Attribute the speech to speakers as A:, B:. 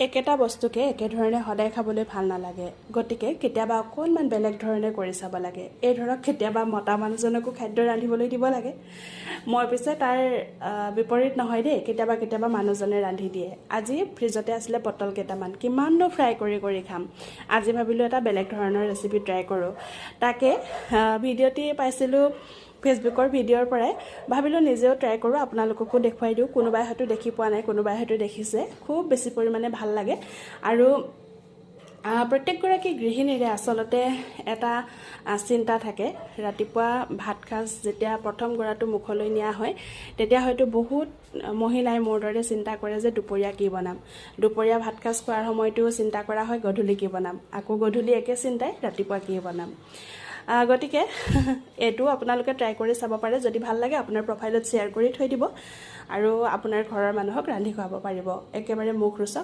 A: একেটা বস্তুকে একেধৰণে সদায় খাবলৈ ভাল নালাগে, গতিকে কেতিয়াবা অকণমান বেলেগ ধৰণে কৰি চাব লাগে। এই ধৰক কেতিয়াবা মতা মানুহজনকো খাদ্য ৰান্ধিবলৈ দিব লাগে। মই পিছে তাৰ বিপৰীত নহয় দেই, কেতিয়াবা কেতিয়াবা মানুহজনে ৰান্ধি দিয়ে। আজি ফ্ৰিজতে আছিলে পটল কেইটামান, কিমাননো ফ্ৰাই কৰি খাম। আজি ভাবিলোঁ এটা বেলেগ ধৰণৰ ৰেচিপি ট্ৰাই কৰোঁ। তাকে ভিডিঅ'টি পাইছিলোঁ ফেচবুকৰ ভিডিঅ'ৰ পৰাই, ভাবিলোঁ নিজেও ট্ৰাই কৰোঁ, আপোনালোককো দেখুৱাই দিওঁ। কোনোবাই হয়তো দেখি পোৱা নাই, কোনোবাই হয়তো দেখিছে। খুব বেছি পৰিমাণে ভাল লাগে। আৰু প্ৰত্যেকগৰাকী গৃহিণীৰে আচলতে এটা চিন্তা থাকে। ৰাতিপুৱা ভাত সাজ যেতিয়া প্ৰথম গৰাটো মুখলৈ নিয়া হয়, তেতিয়া হয়তো বহুত মহিলাই মোৰ দৰে চিন্তা কৰে যে দুপৰীয়া কি বনাম। দুপৰীয়া ভাত সাজ খোৱাৰ সময়তো চিন্তা কৰা হয় গধূলি কি বনাম, আকৌ গধূলি একে চিন্তাই ৰাতিপুৱা কি বনাম। গতিকে এইটো আপোনালোকে ট্ৰাই কৰি চাব পাৰে। যদি ভাল লাগে আপোনাৰ প্ৰফাইলত শ্বেয়াৰ কৰি থৈ দিব আৰু আপোনাৰ ঘৰৰ মানুহক ৰান্ধি খুৱাব পাৰিব। একেবাৰে মুখ ৰোচক